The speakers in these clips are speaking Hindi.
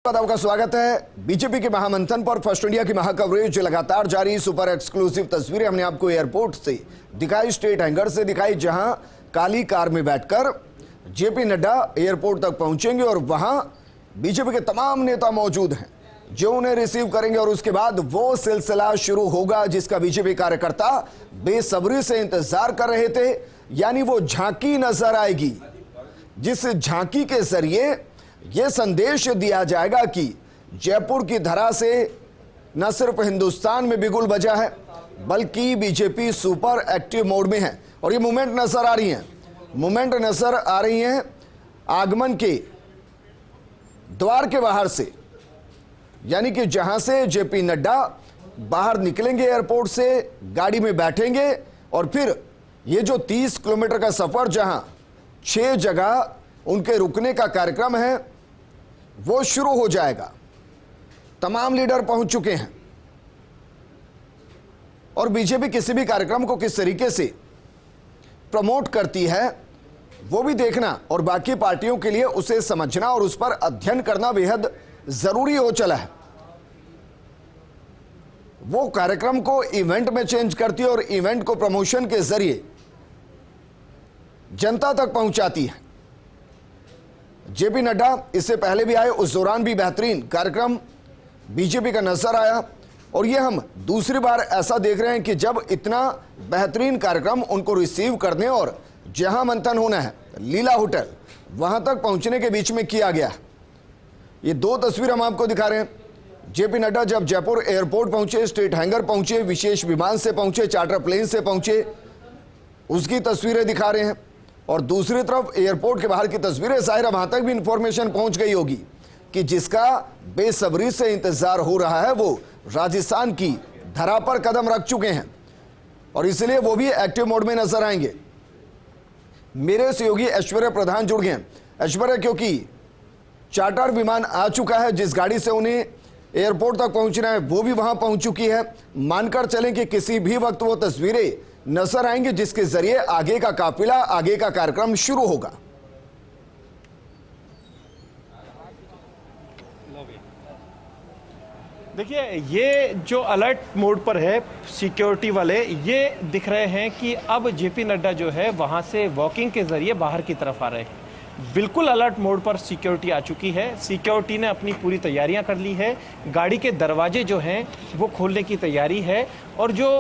आपका स्वागत है। बीजेपी के महामंथन पर फर्स्ट इंडिया की महाकवरेज लगातार जारी। सुपर एक्सक्लूसिव तस्वीरें हमने आपको एयरपोर्ट से दिखाई, स्टेट हैंगर से दिखाई, जहां काली कार में बैठकर जेपी नड्डा एयरपोर्ट तक पहुंचेंगे और वहां बीजेपी के तमाम नेता मौजूद हैं जो उन्हें रिसीव करेंगे और उसके बाद वो सिलसिला शुरू होगा जिसका बीजेपी कार्यकर्ता बेसब्री से इंतजार कर रहे थे। यानी वो झांकी नजर आएगी जिस झांकी के जरिए यह संदेश दिया जाएगा कि जयपुर की धरा से न सिर्फ हिंदुस्तान में बिगुल बजा है बल्कि बीजेपी सुपर एक्टिव मोड में है। और ये मूवमेंट नजर आ रही हैं आगमन के द्वार के बाहर से, यानी कि जहां से जेपी नड्डा बाहर निकलेंगे एयरपोर्ट से, गाड़ी में बैठेंगे और फिर ये जो 30 किलोमीटर का सफर, जहां 6 जगह उनके रुकने का कार्यक्रम है, वो शुरू हो जाएगा। तमाम लीडर पहुंच चुके हैं और बीजेपी किसी भी कार्यक्रम को किस तरीके से प्रमोट करती है वो भी देखना और बाकी पार्टियों के लिए उसे समझना और उस पर अध्ययन करना बेहद जरूरी हो चला है। वो कार्यक्रम को इवेंट में चेंज करती है और इवेंट को प्रमोशन के जरिए जनता तक पहुंचाती है। जेपी नड्डा इससे पहले भी आए, उस दौरान भी बेहतरीन कार्यक्रम बीजेपी का नजर आया और ये हम दूसरी बार ऐसा देख रहे हैं कि जब इतना बेहतरीन कार्यक्रम उनको रिसीव करने और जहां मंथन होना है लीला होटल, वहां तक पहुंचने के बीच में किया गया। ये 2 तस्वीर हम आपको दिखा रहे हैं। जेपी नड्डा जब जयपुर एयरपोर्ट पहुंचे, स्टेट हैंगर पहुंचे, विशेष विमान से पहुंचे, चार्टर प्लेन से पहुंचे, उसकी तस्वीरें दिखा रहे हैं। और दूसरी तरफ एयरपोर्ट के बाहर की तस्वीरें, जाहिर वहां तक भी इंफॉर्मेशन पहुंच गई होगी कि जिसका बेसब्री से इंतजार हो रहा है वो राजस्थान की धरा पर कदम रख चुके हैं और इसलिए वो भी एक्टिव मोड में नजर आएंगे। मेरे सहयोगी ऐश्वर्या प्रधान जुड़ गए हैं। ऐश्वर्या, क्योंकि चार्टर विमान आ चुका है, जिस गाड़ी से उन्हें एयरपोर्ट तक पहुंचना है वो भी वहां पहुंच चुकी है। मानकर चलें कि किसी भी वक्त वो तस्वीरें नजर आएंगे जिसके जरिए आगे का काफिला, आगे का कार्यक्रम शुरू होगा। देखिए, ये जो अलर्ट मोड पर है सिक्योरिटी वाले, ये दिख रहे हैं कि अब जेपी नड्डा जो है वहां से वॉकिंग के जरिए बाहर की तरफ आ रहे हैं। बिल्कुल अलर्ट मोड पर सिक्योरिटी आ चुकी है। सिक्योरिटी ने अपनी पूरी तैयारियां कर ली है। गाड़ी के दरवाजे जो हैं वो खोलने की तैयारी है और जो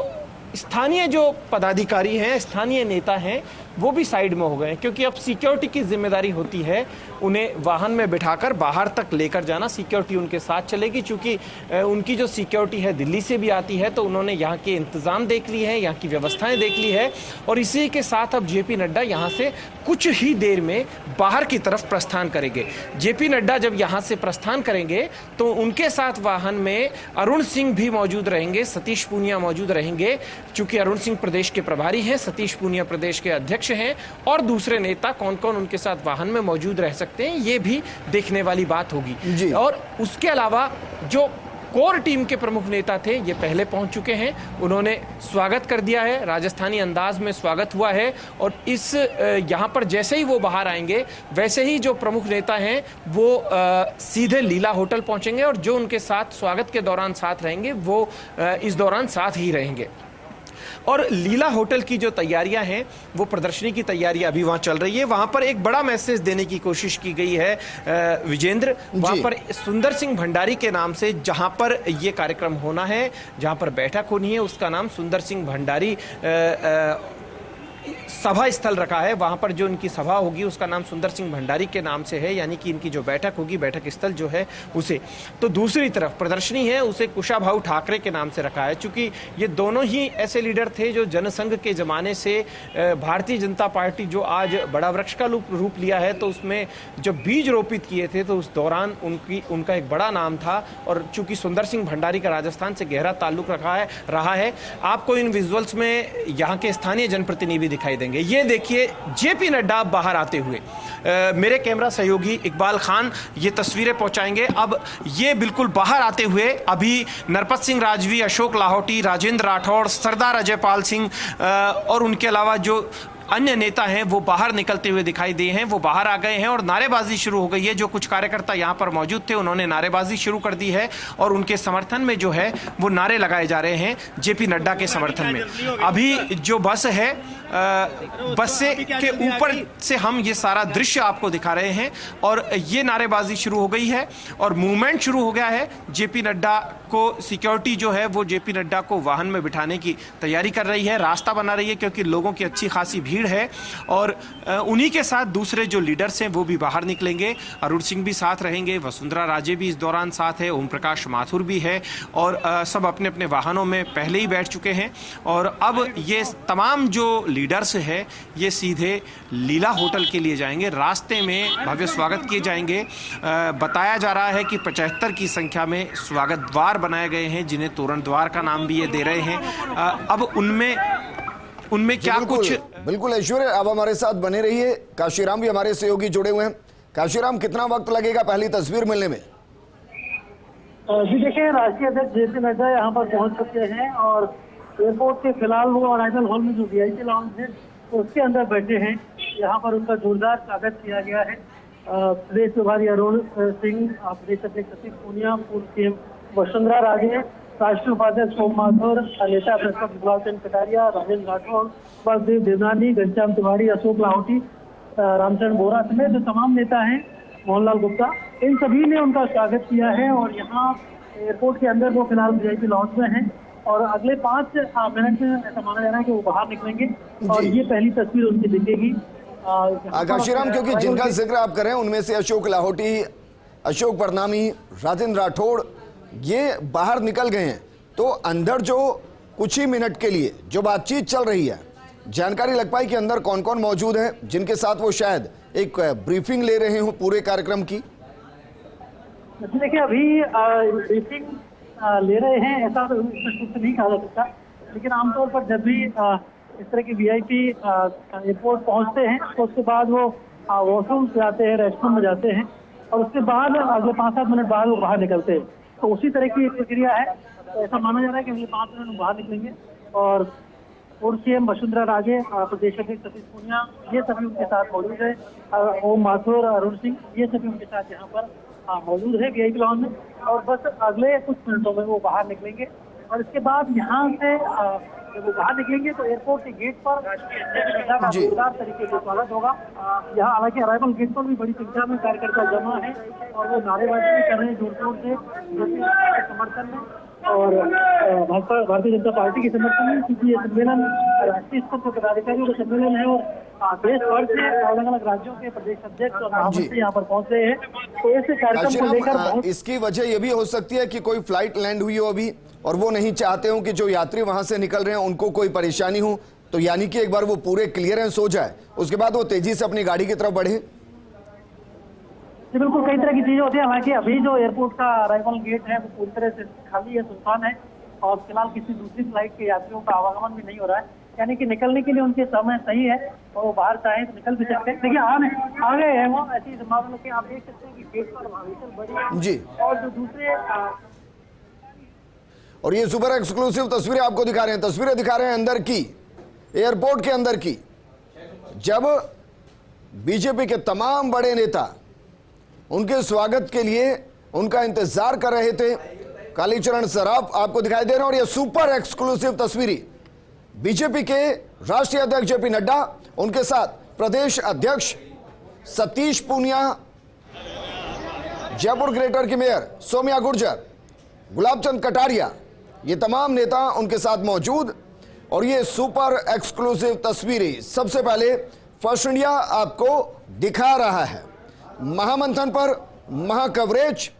स्थानीय जो पदाधिकारी हैं, स्थानीय नेता हैं, वो भी साइड में हो गए हैं क्योंकि अब सिक्योरिटी की जिम्मेदारी होती है उन्हें वाहन में बिठाकर बाहर तक लेकर जाना। सिक्योरिटी उनके साथ चलेगी, चूंकि उनकी जो सिक्योरिटी है दिल्ली से भी आती है, तो उन्होंने यहाँ के इंतजाम देख ली है, यहाँ की व्यवस्थाएं देख ली है और इसी के साथ अब जेपी नड्डा यहाँ से कुछ ही देर में बाहर की तरफ प्रस्थान करेंगे। जेपी नड्डा जब यहाँ से प्रस्थान करेंगे तो उनके साथ वाहन में अरुण सिंह भी मौजूद रहेंगे, सतीश पूनिया मौजूद रहेंगे। चूंकि अरुण सिंह प्रदेश के प्रभारी हैं, सतीश पूनिया प्रदेश के अध्यक्ष हैं और दूसरे नेता कौन कौन उनके साथ वाहन में मौजूद रह सकते हैं ये भी देखने वाली बात होगी। और उसके अलावा जो कोर टीम के प्रमुख नेता थे ये पहले पहुंच चुके हैं, उन्होंने स्वागत कर दिया है, राजस्थानी अंदाज में स्वागत हुआ है और इस यहाँ पर जैसे ही वो बाहर आएंगे वैसे ही जो प्रमुख नेता हैं वो सीधे लीला होटल पहुंचेंगे और जो उनके साथ स्वागत के दौरान साथ रहेंगे वो इस दौरान साथ ही रहेंगे। और लीला होटल की जो तैयारियां हैं वो प्रदर्शनी की तैयारियां अभी वहां चल रही है। वहां पर एक बड़ा मैसेज देने की कोशिश की गई है विजेंद्र। वहां पर सुंदर सिंह भंडारी के नाम से जहां पर ये कार्यक्रम होना है, जहां पर बैठक होनी है, उसका नाम सुंदर सिंह भंडारी सभा स्थल रखा है। वहां पर जो इनकी सभा होगी उसका नाम सुंदर सिंह भंडारी के नाम से है, यानी कि इनकी जो बैठक होगी, बैठक स्थल जो है उसे। तो दूसरी तरफ प्रदर्शनी है उसे कुशाभाऊ ठाकरे के नाम से रखा है, क्योंकि ये दोनों ही ऐसे लीडर थे जो जनसंघ के जमाने से भारतीय जनता पार्टी जो आज बड़ा वृक्ष का रूप लिया है, तो उसमें जब बीज रोपित किए थे तो उस दौरान उनका एक बड़ा नाम था। और चूंकि सुंदर सिंह भंडारी का राजस्थान से गहरा ताल्लुक रहा है। आपको इन विजुअल्स में यहाँ के स्थानीय जनप्रतिनिधि दिखाई देंगे। ये देखिए जेपी नड्डा बाहर आते हुए। मेरे कैमरा सहयोगी इकबाल खान ये तस्वीरें पहुंचाएंगे। अब ये बिल्कुल बाहर आते हुए अभी नरपत सिंह राजवी, अशोक लाहौटी, राजेंद्र राठौड़, सरदार अजयपाल सिंह और उनके अलावा जो अन्य नेता हैं वो बाहर निकलते हुए दिखाई दिए हैं, वो बाहर आ गए हैं और नारेबाजी शुरू हो गई है। जो कुछ कार्यकर्ता यहाँ पर मौजूद थे उन्होंने नारेबाजी शुरू कर दी है और उनके समर्थन में जो है वो नारे लगाए जा रहे हैं जेपी नड्डा के समर्थन में। अभी जो बस है, बस से के ऊपर से हम ये सारा दृश्य आपको दिखा रहे हैं और ये नारेबाजी शुरू हो गई है और मूवमेंट शुरू हो गया है। जेपी नड्डा को सिक्योरिटी जो है वो जेपी नड्डा को वाहन में बिठाने की तैयारी कर रही है, रास्ता बना रही है, क्योंकि लोगों की अच्छी खासी भीड़ है और उन्हीं के साथ दूसरे जो लीडर्स हैं वो भी बाहर निकलेंगे। अरुण सिंह भी साथ रहेंगे, वसुंधरा राजे भी इस दौरान साथ है, ओम प्रकाश माथुर भी है और सब अपने अपने वाहनों में पहले ही बैठ चुके हैं। और अब ये तमाम जो लीडर्स है ये सीधे लीला होटल के लिए जाएंगे। रास्ते में भव्य स्वागत किए जाएंगे। बताया जा रहा है कि 75 की संख्या में स्वागत द्वार बनाए गए हैं, जिन्हें तोरण द्वार का नाम भी ये दे रहे हैं। अब उनमें क्या कुछ बिल्कुल ऐश्वर्य, अब हमारे साथ बने रहिए। काशीराम भी हमारे सहयोगी जुड़े हुए हैं। काशीराम, कितना वक्त लगेगा पहली तस्वीर मिलने में? जी देखिए, राष्ट्रीय अध्यक्ष जेपी नड्डा यहाँ पर पहुंच चुके हैं और एयरपोर्ट के फिलहाल वो अराइवल हॉल में जो VIP लाउंज है उसके अंदर बैठे हैं। यहाँ पर उनका जोरदार स्वागत किया गया है। प्रदेश प्रभारी अरुण सिंह, प्रदेश अध्यक्ष सतीश पूनिया, पूर्व CM वसुंधरा राजे, राष्ट्रीय उपाध्यक्ष ओम माथुर, नेता प्रतिपक्ष गुलाब चंद कटारिया, राजेंद्र राठौड़, बलदेव देवनानी, घनश्याम तिवारी, अशोक लाहौटी, रामचरण बोरा समेत जो तमाम नेता हैं, मोहनलाल गुप्ता, इन सभी ने उनका स्वागत किया है। और यहाँ एयरपोर्ट के अंदर वो फिलहाल VIP लॉन्च में हैं और अगले 5 मिनट में ऐसा माना जा रहा है कि वो बाहर निकलेंगे और ये पहली तस्वीर उनकी दिखेगी। काशीराम, क्योंकि जिनका जिक्र आप करें उनमें से अशोक लाहौटी, अशोक परनामी, राजेंद्र राठौड़ ये बाहर निकल गए हैं, तो अंदर जो कुछ ही मिनट के लिए जो बातचीत चल रही है, जानकारी लग पाई कि अंदर कौन कौन मौजूद है जिनके साथ वो शायद एक ब्रीफिंग ले रहे हो पूरे कार्यक्रम की? देखिए, अभी ब्रीफिंग ले रहे हैं ऐसा तो नहीं कहा जा सकता, लेकिन आमतौर पर जब भी इस तरह की VIP एयरपोर्ट पहुंचते हैं तो उसके बाद वो वॉशरूम जाते हैं, रेस्टरूम में जाते हैं और उसके बाद अगले 5-7 मिनट बाद वो बाहर निकलते हैं। तो उसी तरह की प्रक्रिया है। तो ऐसा माना जा रहा है कि अगले 5 मिनट बाहर निकलेंगे और पूर्व CM वसुंधरा राजे, प्रदेश अध्यक्ष सतीश पूनिया, ये सभी उनके साथ मौजूद है। ओम माथुर, अरुण सिंह, ये सभी उनके साथ यहाँ पर मौजूद है VIP लॉन्च में और बस अगले कुछ मिनटों में वो बाहर निकलेंगे। और इसके बाद यहाँ से जब वो बाहर निकलेंगे तो एयरपोर्ट के गेट पर जोरदार तरीके से स्वागत होगा। यहाँ हालांकि अराइवल गेट पर भी बड़ी संख्या में कार्यकर्ता जमा है और वो नारेबाजी भी कर रहे हैं जोर शोर से के समर्थन में और भाजपा भारतीय जनता पार्टी के समर्थन में, क्योंकि ये सम्मेलन राष्ट्रीय स्तर पर पदाधिकारियों का सम्मेलन है और देश भर से अलग अलग राज्यों के प्रदेश अध्यक्ष और महामंत्री यहाँ पर पहुंच रहे हैं। तो इस कार्यक्रम को लेकर इसकी वजह ये भी हो सकती है कि कोई फ्लाइट लैंड हुई हो अभी और वो नहीं चाहते हो कि जो यात्री वहां से निकल रहे हैं उनको कोई परेशानी हो, तो यानी कि एक बार वो पूरे क्लियरेंस हो जाए उसके बाद वो तेजी से अपनी गाड़ी की तरफ बढ़े। बिल्कुल, कई तरह की चीजें होती है। हालांकि अभी जो एयरपोर्ट का अराइवल गेट है वो पूरी तरह से खाली है, सुनसान है और फिलहाल किसी दूसरी फ्लाइट के यात्रियों का आवागमन भी नहीं हो रहा है, यानी कि निकलने के लिए उनके समय सही है और वो बाहर चाहे तो निकल भी सकते हैं। देखिए, आ गए हैं वो, ऐसी संभावना कि आप देख सकते हैं कि गेट पर व्हीकल बड़ी जी और जो दूसरे और ये सुपर एक्सक्लूसिव तस्वीरें आपको दिखा रहे हैं, तस्वीरें दिखा रहे हैं अंदर की, एयरपोर्ट के अंदर की, जब बीजेपी के तमाम बड़े नेता उनके स्वागत के लिए उनका इंतजार कर रहे थे। कालीचरण सराफ आपको दिखाई दे रहे हैं और ये सुपर एक्सक्लूसिव तस्वीरें बीजेपी के राष्ट्रीय अध्यक्ष जेपी नड्डा, उनके साथ प्रदेश अध्यक्ष सतीश पूनिया, जयपुर ग्रेटर की मेयर सौम्या गुर्जर, गुलाब चंद कटारिया, ये तमाम नेता उनके साथ मौजूद। और ये सुपर एक्सक्लूसिव तस्वीरें सबसे पहले फर्स्ट इंडिया आपको दिखा रहा है। महामंथन पर महा कवरेज,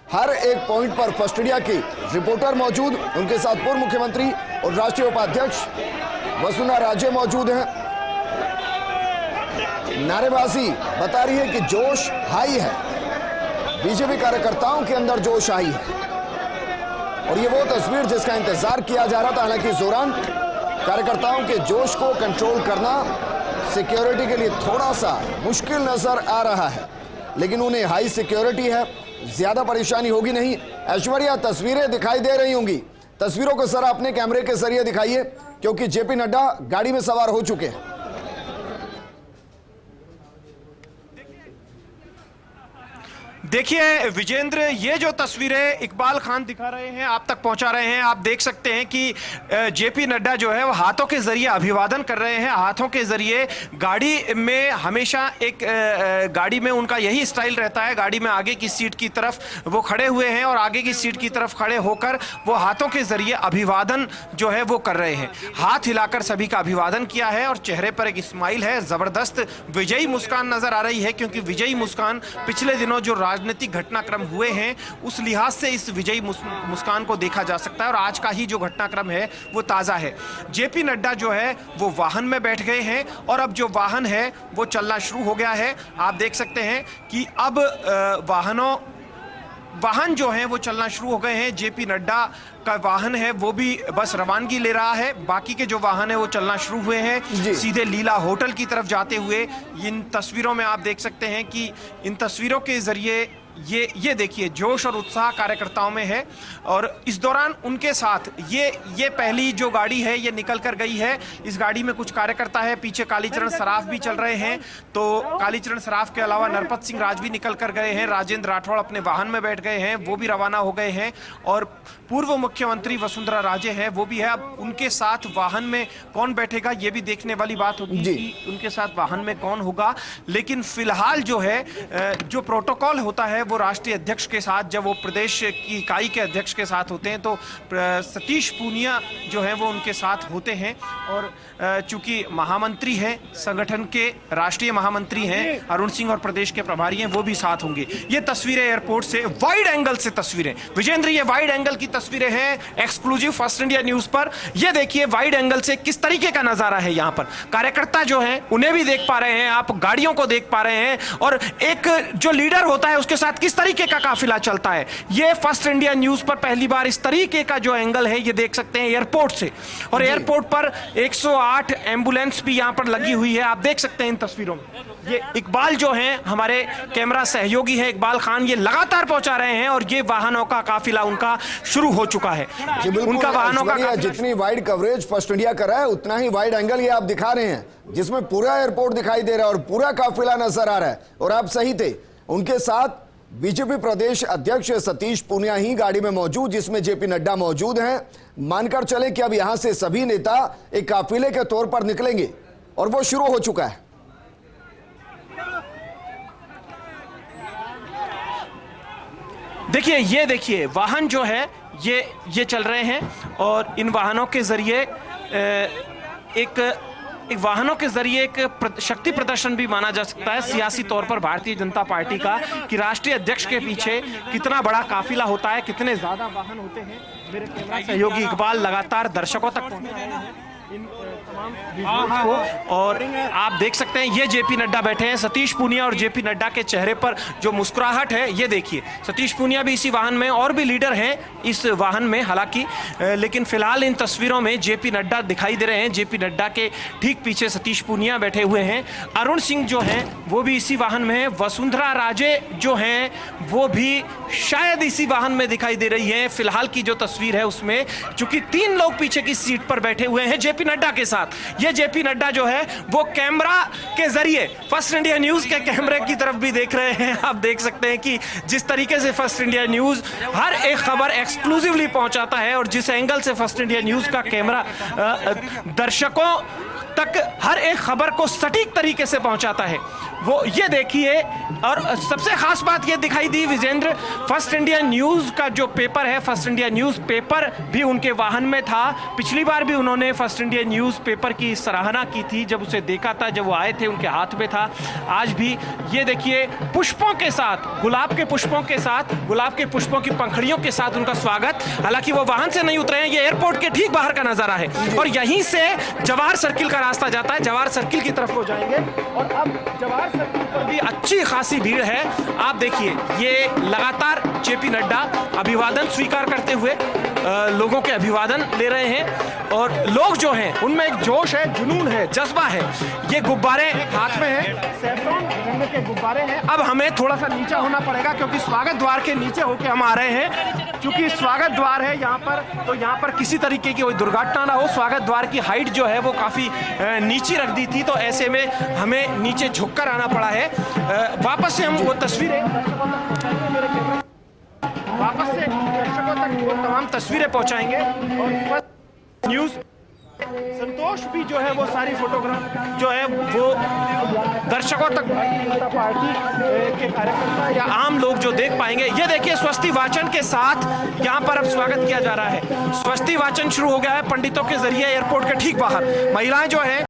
हर एक पॉइंट पर फर्स्ट इंडिया की रिपोर्टर मौजूद, उनके साथ पूर्व मुख्यमंत्री और राष्ट्रीय उपाध्यक्ष वसुंधरा राजे मौजूद हैं। नारेबाजी बता रही है कि जोश हाई है, बीजेपी कार्यकर्ताओं के अंदर जोश हाई है और ये वो तस्वीर जिसका इंतजार किया जा रहा था। हालांकि इस दौरान कार्यकर्ताओं के जोश को कंट्रोल करना सिक्योरिटी के लिए थोड़ा सा मुश्किल नजर आ रहा है, लेकिन उन्हें हाई सिक्योरिटी है, ज्यादा परेशानी होगी नहीं। ऐश्वर्या, तस्वीरें दिखाई दे रही होंगी, तस्वीरों को सर अपने कैमरे के जरिए दिखाइए, क्योंकि जेपी नड्डा गाड़ी में सवार हो चुके हैं। देखिए विजेंद्र, ये जो तस्वीरें इकबाल खान दिखा रहे हैं, आप तक पहुंचा रहे हैं, आप देख सकते हैं कि जेपी नड्डा जो है वो हाथों के जरिए अभिवादन कर रहे हैं। हाथों के जरिए गाड़ी में हमेशा एक गाड़ी में उनका यही स्टाइल रहता है, गाड़ी में आगे की सीट की तरफ वो खड़े हुए हैं और आगे की सीट की तरफ खड़े होकर वो हाथों के जरिए अभिवादन जो है वो कर रहे हैं। हाथ हिलाकर सभी का अभिवादन किया है और चेहरे पर एक स्माइल है, जबरदस्त विजयी मुस्कान नजर आ रही है, क्योंकि विजयी मुस्कान पिछले दिनों जो राजनीतिक घटनाक्रम हुए हैं उस लिहाज से इस विजयी मुस्कान को देखा जा सकता है और आज का ही जो घटनाक्रम है वो ताजा है। जेपी नड्डा जो है वो वाहन में बैठ गए हैं और अब जो वाहन है वो चलना शुरू हो गया है। आप देख सकते हैं कि अब वाहन जो है वो चलना शुरू हो गए हैं। जेपी नड्डा का वाहन है वो भी बस रवानगी ले रहा है, बाकी के जो वाहन है वो चलना शुरू हुए हैं सीधे लीला होटल की तरफ जाते हुए। इन तस्वीरों में आप देख सकते हैं कि इन तस्वीरों के जरिए ये देखिए जोश और उत्साह कार्यकर्ताओं में है और इस दौरान उनके साथ ये पहली जो गाड़ी है ये निकल कर गई है। इस गाड़ी में कुछ कार्यकर्ता है, पीछे कालीचरण सराफ भी चल रहे हैं, तो कालीचरण सराफ के अलावा नरपत सिंह राज भी निकल कर गए हैं। राजेंद्र राठौड़ अपने वाहन में बैठ गए हैं, वो भी रवाना हो गए हैं और पूर्व मुख्यमंत्री वसुंधरा राजे हैं वो भी है। अब उनके साथ वाहन में कौन बैठेगा ये भी देखने वाली बात होगी कि उनके साथ वाहन में कौन होगा, लेकिन फिलहाल जो है जो प्रोटोकॉल होता है वो राष्ट्रीय अध्यक्ष के साथ, जब वो प्रदेश की इकाई के अध्यक्ष के साथ होते हैं तो सतीश पूनिया जो है वो उनके साथ होते हैं और चूंकि महामंत्री हैं, संगठन के राष्ट्रीय महामंत्री हैं अरुण सिंह और प्रदेश के प्रभारी हैं, वो भी साथ होंगे। ये तस्वीरें एयरपोर्ट से वाइड एंगल से तस्वीरें विजेंद्र, ये वाइड एंगल की तस्वीरें हैं एक्सक्लूसिव फर्स्ट इंडिया न्यूज पर। ये देखिए वाइड एंगल से किस तरीके का नजारा है, यहाँ पर कार्यकर्ता जो है उन्हें भी देख पा रहे हैं आप, गाड़ियों को देख पा रहे हैं और एक जो लीडर होता है उसके साथ किस तरीके का काफिला चलता है। ये फर्स्ट इंडिया न्यूज पर पहली बार इस तरीके का जो एंगल है ये देख सकते हैं एयरपोर्ट से, और एयरपोर्ट पर 108 एम्बुलेंस भी यहां पर लगी हुई है, आप देख सकते हैं इन तस्वीरों में। ये इकबाल जो हैं हमारे कैमरा सहयोगी है इकबाल खान, ये लगातार पहुंचा रहे हैं और ये वाहनों का काफिला उनका शुरू हो चुका है। उनका वाहनों का जितनी वाइड कवरेज फर्स्ट इंडिया कर रहा है उतना ही वाइड एंगल ये आप दिखा रहे हैं जिसमें पूरा एयरपोर्ट दिखाई दे रहा है और पूरा काफिला नजर आ रहा है। और आप सही थे, उनके साथ बीजेपी प्रदेश अध्यक्ष सतीश पूनिया ही गाड़ी में मौजूद, जिसमें जेपी नड्डा मौजूद हैं। मानकर चले कि अब यहां से सभी नेता एक काफिले के तौर पर निकलेंगे और वो शुरू हो चुका है। देखिए ये देखिए वाहन जो है ये चल रहे हैं और इन वाहनों के जरिए एक वाहनों के जरिए एक शक्ति प्रदर्शन भी माना जा सकता है सियासी तौर पर भारतीय जनता पार्टी का, कि राष्ट्रीय अध्यक्ष के पीछे कितना बड़ा काफिला होता है, कितने ज्यादा वाहन होते हैं। मेरे कैमरा सहयोगी इकबाल लगातार दर्शकों तक पहुंचा रहे हैं इन तमाम विजुअल्स को और आप देख सकते हैं ये जेपी नड्डा बैठे हैं। सतीश पूनिया और जेपी नड्डा के चेहरे पर जो मुस्कुराहट है ये देखिए। सतीश पूनिया भी इसी वाहन में, और भी लीडर हैं इस वाहन में हालांकि, लेकिन फिलहाल इन तस्वीरों में जेपी नड्डा दिखाई दे रहे हैं। जेपी नड्डा के ठीक पीछे सतीश पूनिया बैठे हुए हैं। अरुण सिंह जो हैं वो भी इसी वाहन में है। वसुंधरा राजे जो हैं वो भी शायद इसी वाहन में दिखाई दे रही है। फिलहाल की जो तस्वीर है उसमें चूंकि 3 लोग पीछे की सीट पर बैठे हुए हैं जेपी नड्डा के साथ। ये जेपी नड्डा जो है वो कैमरा के जरिए फर्स्ट इंडिया न्यूज के कैमरे की तरफ भी देख रहे हैं। आप देख सकते हैं कि जिस तरीके से फर्स्ट इंडिया न्यूज हर एक खबर एक्सक्लूसिवली पहुंचाता है और जिस एंगल से फर्स्ट इंडिया न्यूज का कैमरा दर्शकों तक हर एक खबर को सटीक तरीके से पहुंचाता है, वो ये देखिए। और सबसे खास बात ये दिखाई दी विजेंद्र, फर्स्ट इंडिया न्यूज का जो पेपर है, फर्स्ट इंडिया न्यूज पेपर भी उनके वाहन में था। पिछली बार भी उन्होंने फर्स्ट इंडिया न्यूज पेपर की सराहना की थी जब उसे देखा था, जब वो आए थे उनके हाथ में था। आज भी ये देखिए पुष्पों के साथ, गुलाब के पुष्पों के साथ, गुलाब के पुष्पों की पंखड़ियों के साथ उनका स्वागत। हालांकि वो वाहन से नहीं उतरे हैं, ये एयरपोर्ट के ठीक बाहर का नजारा है और यहीं से जवाहर सर्किल का रास्ता जाता है। जवाहर सर्किल की तरफ को जाएंगे और अब जवाहर सर्किल पर भी अच्छी खासी भीड़ है। आप देखिए ये लगातार जेपी नड्डा अभिवादन स्वीकार करते हुए लोगों के अभिवादन ले रहे हैं और लोग जो हैं उनमें एक जोश है, जुनून है, जज्बा है। ये गुब्बारे हाथ में हैं, सैफरॉन रंग के गुब्बारे हैं। अब हमें थोड़ा सा नीचे होना पड़ेगा क्योंकि स्वागत द्वार के नीचे होके हम आ रहे हैं, क्योंकि स्वागत द्वार है यहाँ पर, तो यहाँ पर किसी तरीके की कोई दुर्घटना ना हो। स्वागत द्वार की हाइट जो है वो काफी नीचे रख दी थी, तो ऐसे में हमें नीचे झुककर आना पड़ा है। वापस से हम वो तस्वीरें वापस से दर्शकों तक वो तमाम तस्वीरें पहुंचाएंगे। और फर्स्ट न्यूज संतोष भी जो है वो सारी फोटोग्राफ जो है वो दर्शकों तक भारतीय जनता पार्टी के कार्यकर्ता या आम लोग जो देख पाएंगे। ये देखिए स्वस्ति वाचन के साथ यहाँ पर अब स्वागत किया जा रहा है। स्वस्ति वाचन शुरू हो गया है पंडितों के जरिए एयरपोर्ट के ठीक बाहर। महिलाएं जो है